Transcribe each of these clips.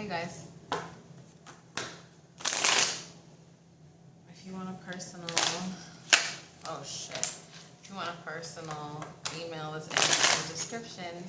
Hi, you guys. If you want a personal, oh shit. If you want a personal, email is in the description.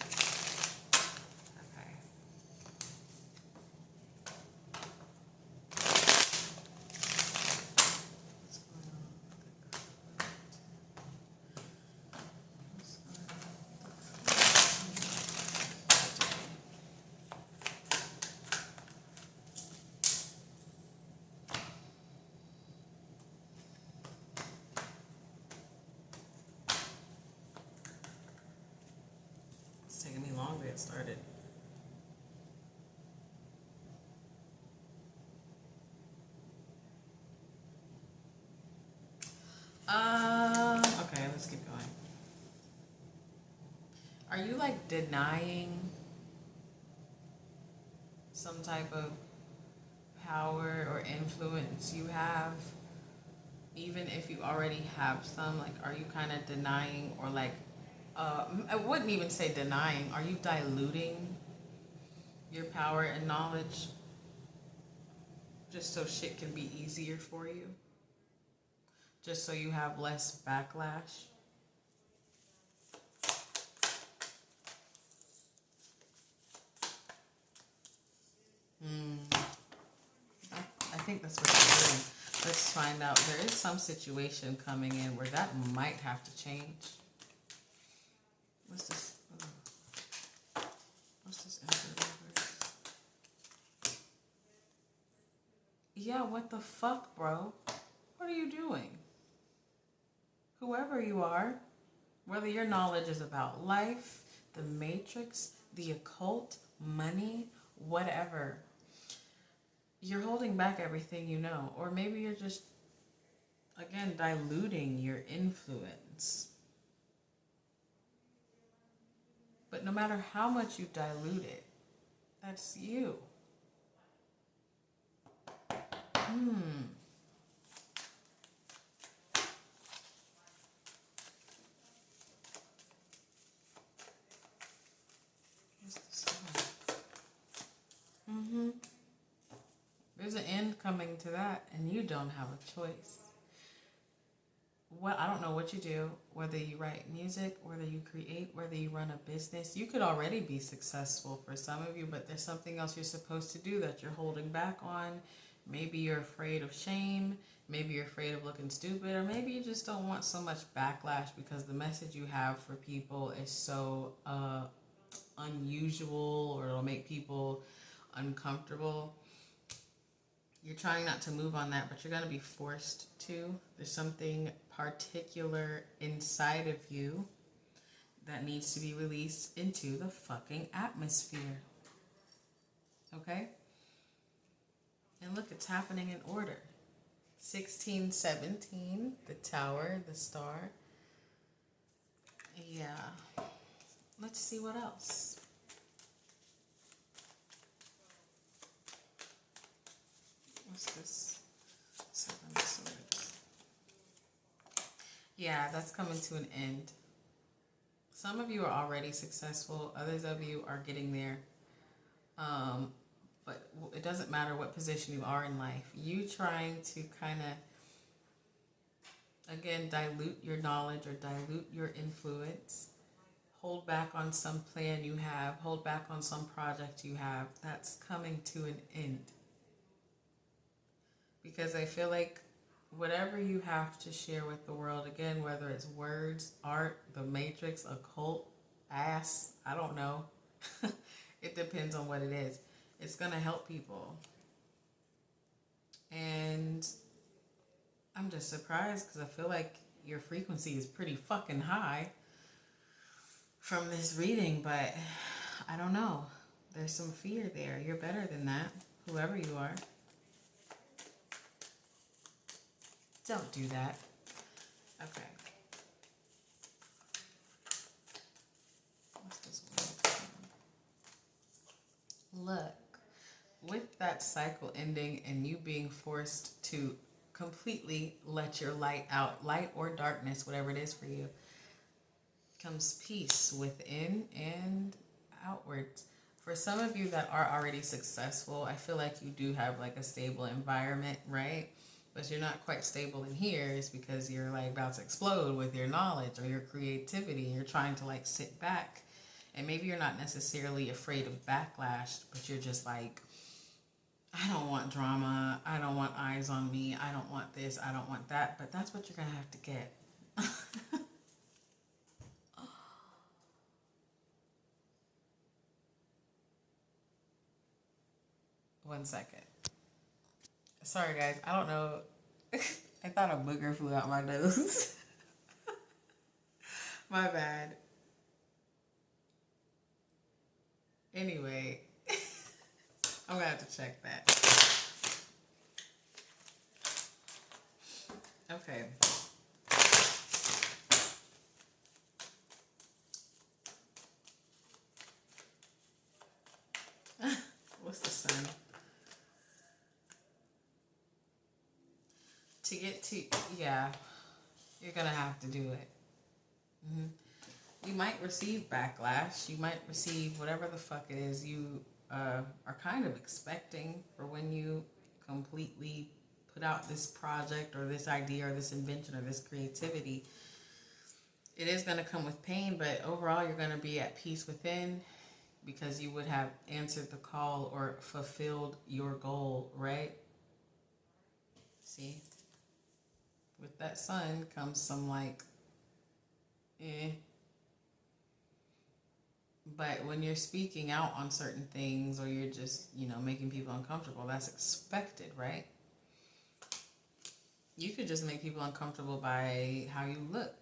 It's taking me long to get started. Okay, let's keep going. Are you like denying some type of power or influence you have, even if you already have some? Like, are you kind of denying, or like, I wouldn't even say denying, are you diluting your power and knowledge just so shit can be easier for you? Just so you have less backlash? I think that's what you're doing. Let's find out. There is some situation coming in where that might have to change. What's this? What's this? Yeah, what the fuck, bro? What are you doing? Whoever you are, whether your knowledge is about life, the matrix, the occult, money, whatever, you're holding back everything you know. Or maybe you're just, again, diluting your influence. But no matter how much you dilute it, that's you. What's this one? There's an end coming to that, and you don't have a choice. Well, I don't know what you do, whether you write music, whether you create, whether you run a business. You could already be successful for some of you, but there's something else you're supposed to do that you're holding back on. Maybe you're afraid of shame. Maybe you're afraid of looking stupid, or maybe you just don't want so much backlash because the message you have for people is so unusual, or it'll make people uncomfortable. You're trying not to move on that, but you're going to be forced to. There's something particular inside of you that needs to be released into the fucking atmosphere. Okay? And look, it's happening in order. 1617, the tower, the star. Yeah. Let's see what else. What's this? 7 of Swords. Yeah, that's coming to an end. Some of you are already successful. Others of you are getting there. But it doesn't matter what position you are in life. You trying to kind of, again, dilute your knowledge or dilute your influence. Hold back on some plan you have. Hold back on some project you have. That's coming to an end. Because I feel like whatever you have to share with the world, again, whether it's words, art, the matrix, occult, ass, I don't know. It depends on what it is. It's going to help people. And I'm just surprised because I feel like your frequency is pretty fucking high from this reading, but I don't know. There's some fear there. You're better than that, whoever you are. Don't do that. Okay. What's this one? Look, with that cycle ending and you being forced to completely let your light out, light or darkness, whatever it is for you, comes peace within and outwards. For some of you that are already successful, I feel like you do have like a stable environment, right? But you're not quite stable in here is because you're like about to explode with your knowledge or your creativity. You're trying to like sit back. And maybe you're not necessarily afraid of backlash, but you're just like, I don't want drama. I don't want eyes on me. I don't want this. I don't want that. But that's what you're going to have to get. 1 second. Sorry, guys. I don't know. I thought a booger flew out my nose. My bad. Anyway, I'm going to have to check that. Okay. What's the sun? To get to, yeah, you're going to have to do it. You might receive backlash. You might receive whatever the fuck it is you are kind of expecting for when you completely put out this project or this idea or this invention or this creativity. It is going to come with pain, but overall you're going to be at peace within because you would have answered the call or fulfilled your goal, right? See? With that sun comes some like, But when you're speaking out on certain things or you're just, making people uncomfortable, that's expected, right? You could just make people uncomfortable by how you look.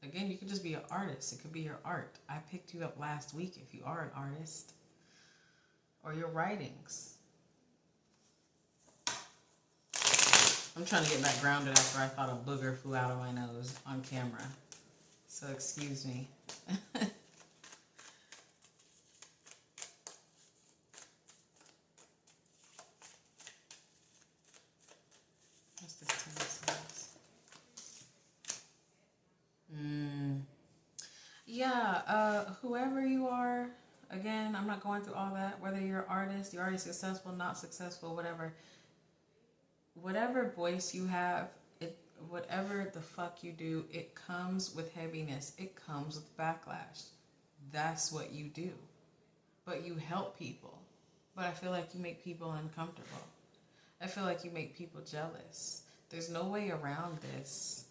Again, you could just be an artist. It could be your art. I picked you up last week if you are an artist. Or your writings. I'm trying to get back grounded after I thought a booger flew out of my nose on camera. So excuse me. What's this 10 of Swords? Yeah, whoever you are, again, I'm not going through all that. Whether you're an artist, you're already successful, not successful, whatever voice you have, whatever the fuck you do, it comes with heaviness. It comes with backlash. That's what you do. But you help people. But I feel like you make people uncomfortable. I feel like you make people jealous. There's no way around this.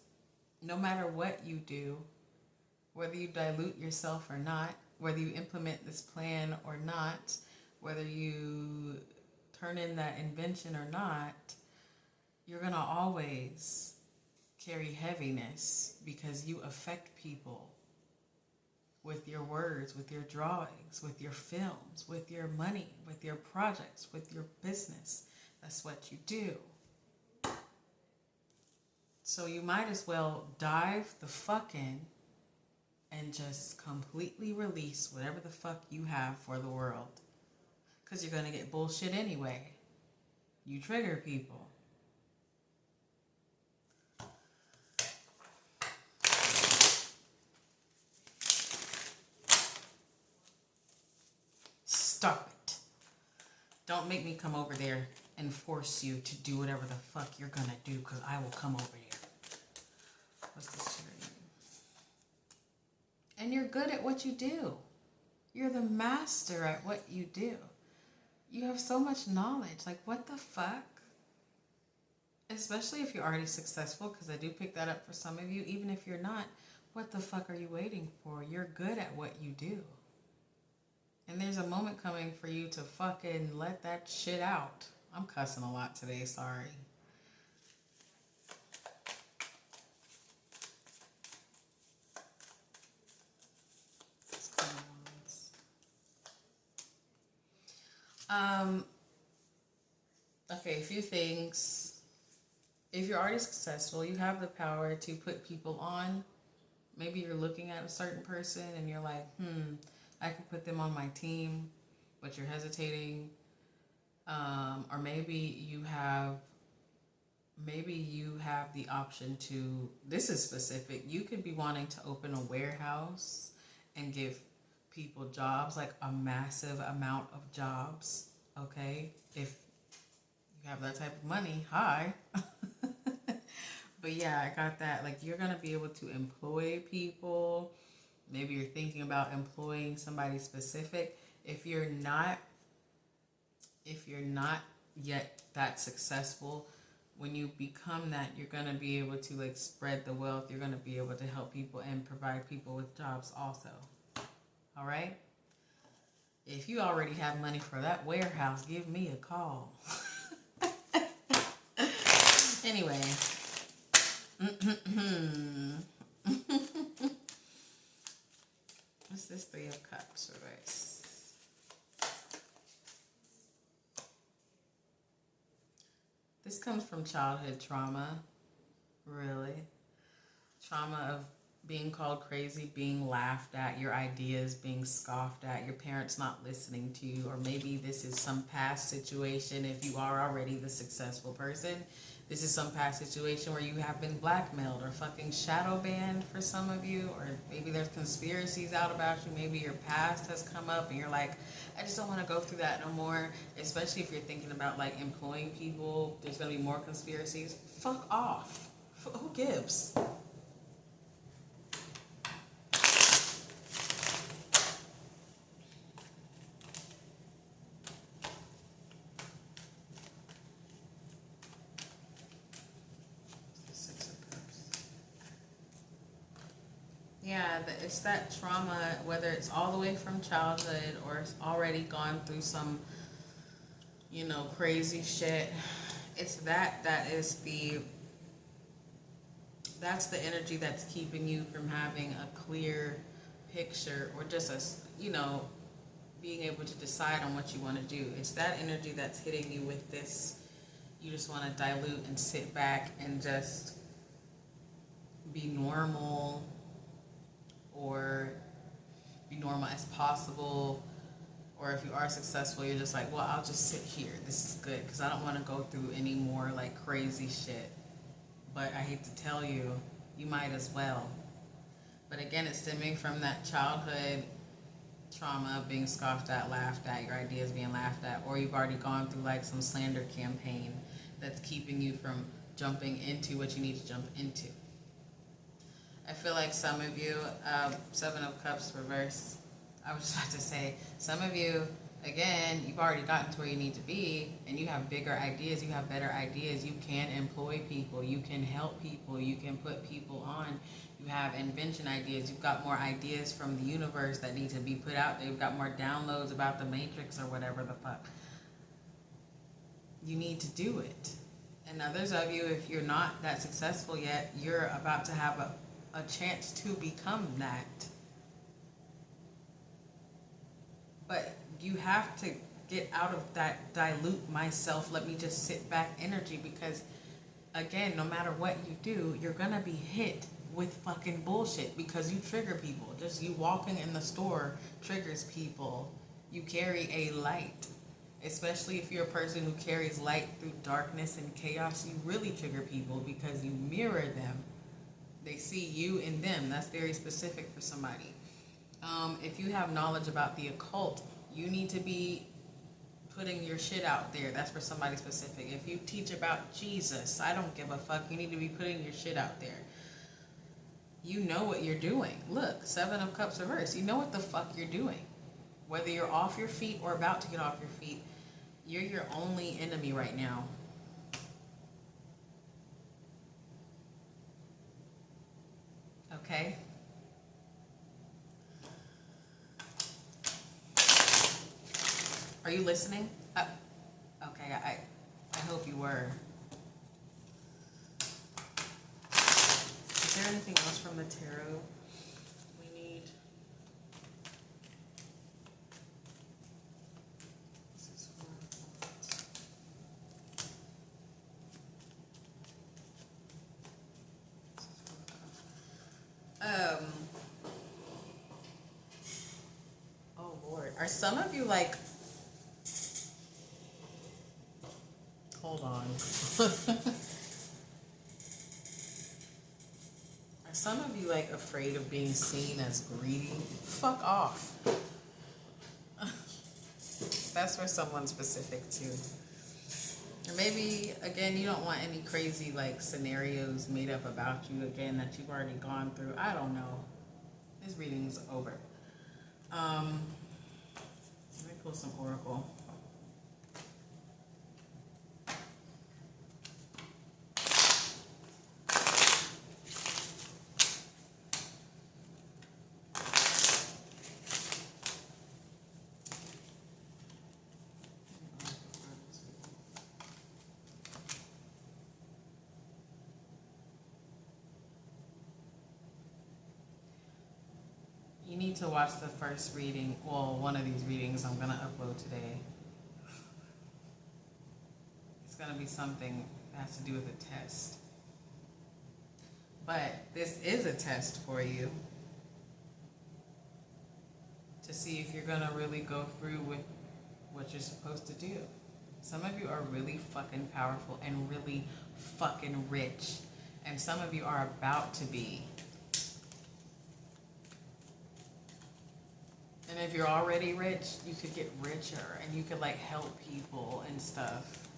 No matter what you do, whether you dilute yourself or not, whether you implement this plan or not, whether you turn in that invention or not, you're going to always carry heaviness because you affect people with your words, with your drawings, with your films, with your money, with your projects, with your business. That's what you do. So you might as well dive the fuck in and just completely release whatever the fuck you have for the world. Because you're going to get bullshit anyway. You trigger people. Stop it. Don't make me come over there and force you to do whatever the fuck you're going to do because I will come over here. What's this here? And you're good at what you do. You're the master at what you do. You have so much knowledge. Like, what the fuck? Especially if you're already successful, because I do pick that up for some of you. Even if you're not, what the fuck are you waiting for? You're good at what you do. And there's a moment coming for you to fucking let that shit out. I'm cussing a lot today, sorry. Okay, a few things. If you're already successful, you have the power to put people on. Maybe you're looking at a certain person and you're like, I can put them on my team, but you're hesitating. Or maybe you have the option to, this is specific, you could be wanting to open a warehouse and give people jobs, like a massive amount of jobs, okay? If you have that type of money, hi. But yeah, I got that. Like, you're going to be able to employ people. Maybe you're thinking about employing somebody specific. If you're not yet that successful, when you become that, you're going to be able to like spread the wealth. You're going to be able to help people and provide people with jobs also. All right? If you already have money for that warehouse, give me a call. Anyway. What's this Three of Cups reverse? This comes from childhood trauma, really. Trauma of being called crazy, being laughed at, your ideas being scoffed at, your parents not listening to you, or maybe this is some past situation. If you are already the successful person, this is some past situation where you have been blackmailed or fucking shadow banned for some of you, or maybe there's conspiracies out about you. Maybe your past has come up and you're like, I just don't want to go through that no more. Especially if you're thinking about like employing people, there's going to be more conspiracies. Fuck off. Who gives? Yeah, it's that trauma, whether it's all the way from childhood or it's already gone through some, crazy shit. It's that's the energy that's keeping you from having a clear picture or just being able to decide on what you want to do. It's that energy that's hitting you with this. You just want to dilute and sit back and just be normal, or be normal as possible. Or if you are successful, you're just like, well, I'll just sit here. This is good because I don't want to go through any more like crazy shit. But I hate to tell you, you might as well. But again, it's stemming from that childhood trauma of being scoffed at, laughed at, your ideas being laughed at, or you've already gone through like some slander campaign that's keeping you from jumping into what you need to jump into. I feel like some of you, Seven of Cups reverse, I was just about to say, some of you, again, you've already gotten to where you need to be, and you have bigger ideas, you have better ideas, you can employ people, you can help people, you can put people on, you have invention ideas, you've got more ideas from the universe that need to be put out there, you've got more downloads about the matrix or whatever the fuck. You need to do it. And others of you, if you're not that successful yet, you're about to have a chance to become that. But you have to get out of that dilute myself, let me just sit back energy, because again, no matter what you do, you're gonna be hit with fucking bullshit because you trigger people. Just you walking in the store triggers people. You carry a light. Especially if you're a person who carries light through darkness and chaos, you really trigger people because you mirror them. They see you in them. That's very specific for somebody. If you have knowledge about the occult, you need to be putting your shit out there. That's for somebody specific. If you teach about Jesus, I don't give a fuck. You need to be putting your shit out there. You know what you're doing. Look, Seven of Cups reverse. You know what the fuck you're doing. Whether you're off your feet or about to get off your feet, you're your only enemy right now. Okay? Are you listening? Okay, I hope you were. Is there anything else from the tarot we need? This is oh Lord. Are some of you like, hold on. Are some of you like afraid of being seen as greedy? Fuck off. That's for someone specific too. Or maybe, again, you don't want any crazy like scenarios made up about you again that you've already gone through. I don't know. This reading's over. Let me pull some oracle. You need to watch the first reading, well, one of these readings I'm going to upload today. It's going to be something that has to do with a test. But this is a test for you to see if you're going to really go through with what you're supposed to do. Some of you are really fucking powerful and really fucking rich. And some of you are about to be. And if you're already rich, you could get richer and you could like help people and stuff.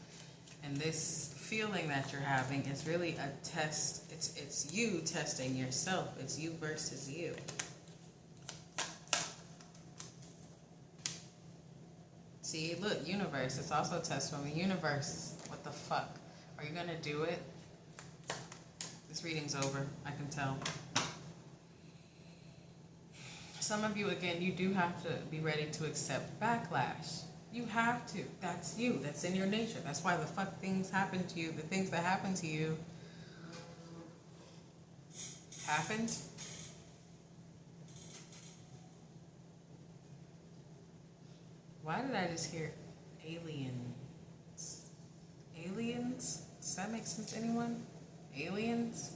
And this feeling that you're having is really a test. It's you testing yourself. It's you versus you. See, look, universe. It's also a test from the universe. What the fuck? Are you going to do it? This reading's over. I can tell. Some of you, again, you do have to be ready to accept backlash. You have to. That's you. That's in your nature. That's why the fuck things happen to you. The things that happen to you happened. Why did I just hear aliens? Aliens? Does that make sense to anyone? Aliens?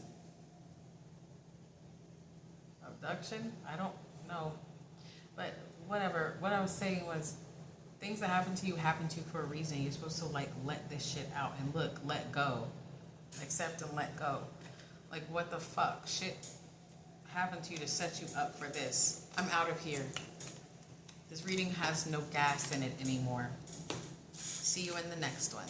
Abduction? I don't know. But whatever. What I was saying was things that happen to you for a reason. You're supposed to like let this shit out and look, let go. Accept and let go. Like what the fuck? Shit happened to you to set you up for this. I'm out of here. This reading has no gas in it anymore. See you in the next one.